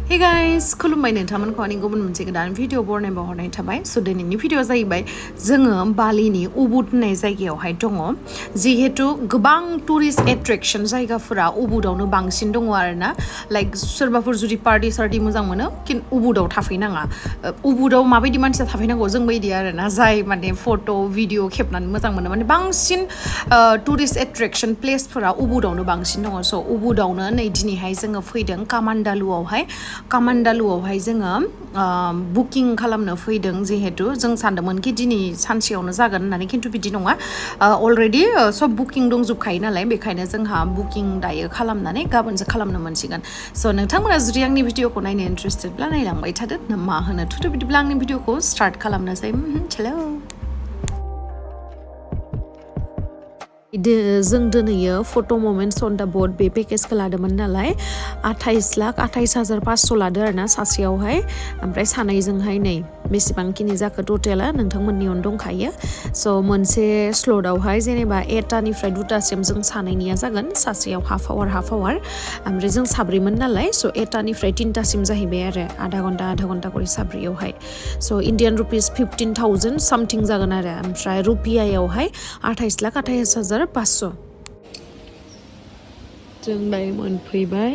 Hey guys, खुलुमबाय नोंथांमोनखौ आंनि गुबुन मोनसे गोदान भिडिअ बरनायबो हरनाय थाबाय स' दिनैनि भिडिअ जाहैबाय जोङो बालिनि उबुड होननाय जायगायावहाय दङ जिहेतु गोबां टुरिस्ट एट्रेक्शन जायगाफोरा उबुडावनो बांसिन दङ आरोना लाइक सोरबाफोर जुदि पार्टि सार्टि मोजां मोनो उबुडाव थाफैनाङा उबुडाव माबायदि मानसिया थाफैनांगौ जों बायदि आरोना जाय माने फट' भिडिअ खेबनानै मोजां मोनो माने बांसिन टुरिस्ट एट्रेक्शन प्लेसफोरा उबुडावनो बांसिन दङ स' उबुडावनो नै दिनैहाय जोङो फैदों कामान्डालुआवहाय कामान्डालुआवहाय जोङो बुकिं खालामनो फैदों जिहेतु जों सानदोंमोन कि दिनै सानसेयावनो जागोन होननानै खिन्थु बिदि नङा अलरेडि सब बुकिं दंजोबखायो नालाय बेखायनो जोंहा बुकिं दायो खालामनानै गाबोनसो खालामनो मोनसिगोन स' नोंथांमोना जुदि आंनि भिडिअखौ नायनो इन्टारेस्टेडब्ला नायलांबाय थादो मा होनो थुदो बिदिब्ला आंनि भिडिअखौ स्टार्ट खालामनोसै हेलौ जों दिनैयो फट' ममेन्ट्स अन दा बोट बे पेकेजखौ लादोंमोन नालाय 28,28,500 लादो आरोना सासेयावहाय ओमफ्राय सानैजोंहाय नै बेसेबांखिनि जाखो टटेला नोंथांमोननियावनो दंखायो स' मोनसे स्लटआवहाय जेनेबा 8टानिफ्राय 2टासिम जों सानैनिया जागोन सासेयाव हाफ आवार ओमफ्राय जों साब्रैमोन नालाय स' 8टानिफ्राय 3टासिम जाहैबाय आरो आधा घन्टा करि साब्रैयावहाय स' इण्डियान रुपिस 15,000 सामथिं जागोन आरो ओमफ्राय रुपियायावहाय 28,28,500 जों दायो मोनफैबाय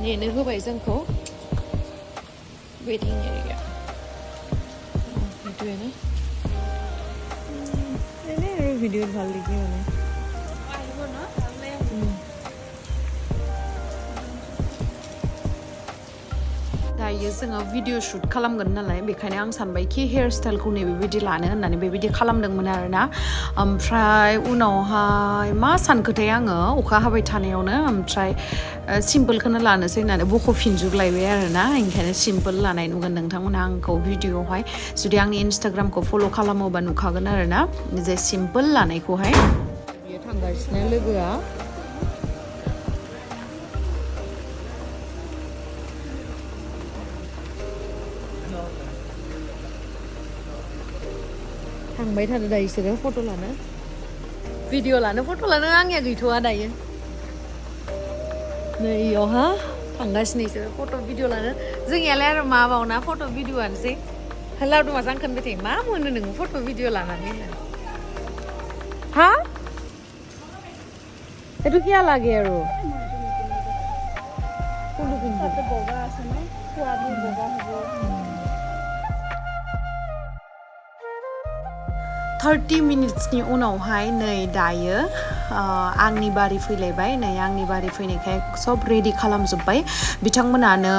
नेनो होबाय जोंखौ वेटिं एरिया बिदिनो एने भिडिअ ভাল দেখি মানে আহিব না दायो जोङो भिडिअ शुट खालामगोन नालाय बेखायनो आं सानबाय कि हेयार स्टाइलखौ बेबायदि लानो होननानै बेबायदि खालामदोंमोन आरोना ओमफ्राय उनावहाय मा सानखोथाय आङो अखा हाबाय थानायावनो ओमफ्राय सिम्पोलखौनो लानोसै होननानै बख'फिनजोबलायबाय आरोना ओंखायनो सिम्पोल लानाय नुगोन नोंथांमोना आंखौ भिडिअआवहाय जुदि आंनि इन्स्टाग्रामखौ फल' खालामोबा नुखागोन आरोना जे सिम्पोल लानायखौहाय बियो थांगासिनो लोगोआ थांबाय थादो दायो बिसोरो फट' लानो भिडिअ लानो फट' लानो आंनिया गैथ'वा दायो नै इयावहा थांगासिनो बिसोरो फट' भिडिअ लानो जोंनियालाय आरो मा बावना फट' भिडिअआनोसै लावदुमा जां खोनबाय थायो मा मोनो नोङो फट' भिडिअ लानानै हा এইটো কিয় লাগে আৰু কোনটো পিন্ধি বগা আছে ন খোৱাবোৰ বগা হ'ব 30 मिनिट्सनि उनावहाय नै दायो आंनि बारि फैलायबाय नै आंनि बारि फैनायखाय सब रेडि खालामजोब्बाय बिथांमोनानो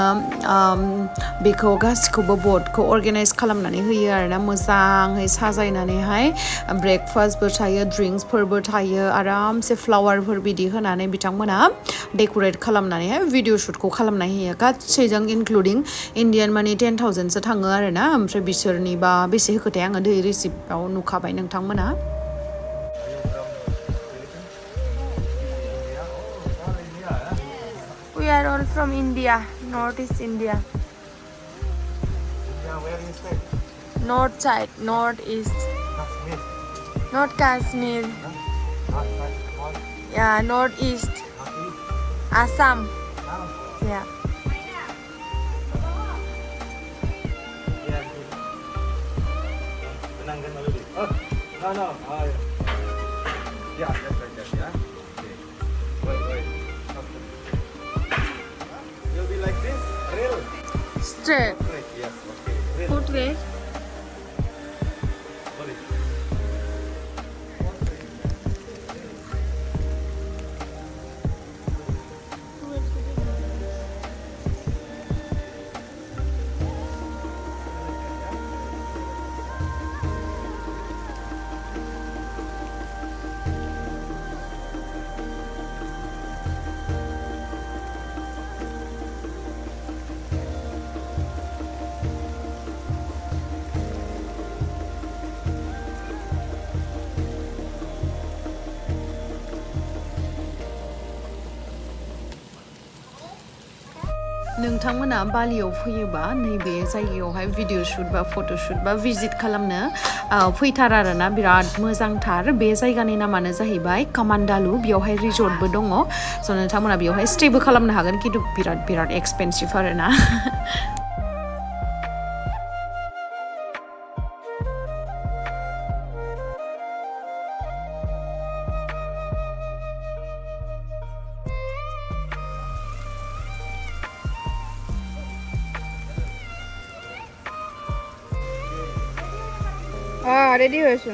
बेखौ गासिखौबो बटखौ अर्गानाइज खालामनानै होयो आरोना मोजाङै साजायनानैहाय ब्रेकफास्टबो थायो ड्रिंक्सफोरबो थायो आरामसे फ्लावारफोर बिदि होनानै बिथांमोना डेक'रेट खालामनानैहाय भिडिअ शुटखौ खालामनानै होयो गासैजों इनक्लुडिं इण्डियान मानि 10,000सो थाङो आरोना ओमफ्राय बिसोरनिबा बेसे होखोथाय आङो दै रिसिप्टआव नुखाबाय नोंथांमोना We are all from India, Northeast India. Where you stay? North side, Northeast. Kashmir. Not Kashmir. Yeah, Northeast. Assam. Yeah. No. Yeah, that's right there, yeah. Okay. Wait. You'll be like this, real. Straight. Yes, okay. Real. Foot way. Sorry. नोंथांमोना बालियाव फैयोबा नैबे जायगायावहाय video shoot बा फट' shoot बा visit खालामनो फैथार आरोना बिराद मोजांथार बे जायगानि नामानो जाहैबाय कामान्डालु बेयावहाय रिजर्टबो दङ स' नोंथांमोना बेयावहाय स्टेबो खालामनो हागोन खिन्थु बिराद एक्सपेन्सिभ आरोना রেডি হয়েছে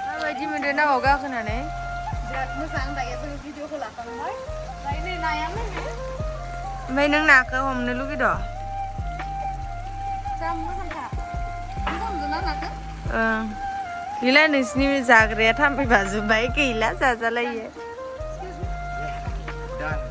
माबायदि मोनदों नावाव गाखोनानै बिराद मोजां दायो जोङो भिडिअखौ लाखांबाय दायो नै नायानो ओमफ्राय नों नाखौ हमनो लुगैदों जा मोजांखा मोजां मोनदोंना नाखौ गैला नोंसिनि जाग्राया थांफैबाजोब्बाय गैला जाजालायो Done.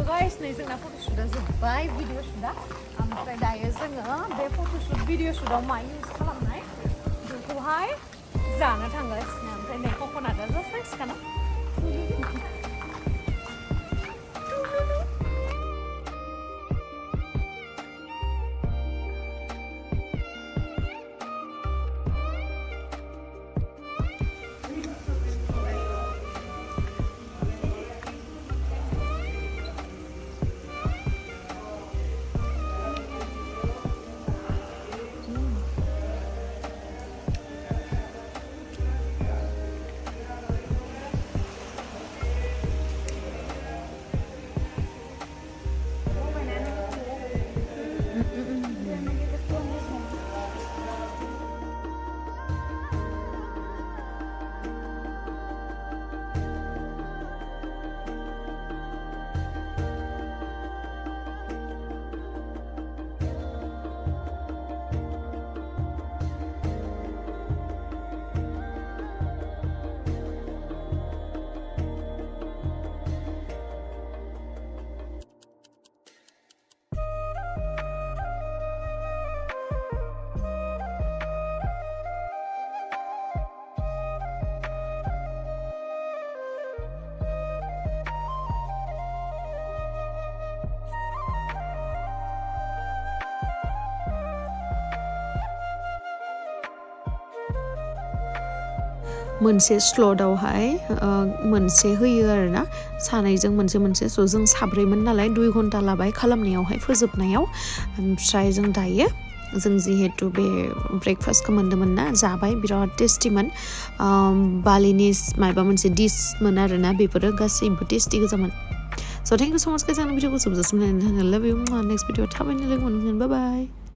गाइस नै जोंना फट'शुटआ जोब्बाय भिडिअ शुटआ ओमफ्राय दायो जोङो बे फट'शुट भिडिअ शुटआव मा इउज खालामनाय बेखौहाय जानो थांगासिनो ओमफ्राय नै कक'नाटआ जास्ट साइसखाना मोनसे स्लटआवहाय मोनसे होयो आरोना सानैजों मोनसे स' जों साब्रैमोन नालाय 2 घन्टा लाबाय खालामनायावहाय फोजोबनायाव ओमफ्राय जों दायो जों जिहेतु बे ब्रेकफास्टखौ मोन्दोंमोन ना जाबाय बिराद टेस्टिमोन बालिनि माबा मोनसे डिसमोन आरोना बेफोरो गासैबो टेस्टि गोजामोन स' थेंक इउ स' माच गाइस आंनि भिडिअखौ जोबजासिम नायनो थाखाय लाभ इउ नेक्स्ट भिडिअ थाबैनो लोगो मोनगोन बाय बाय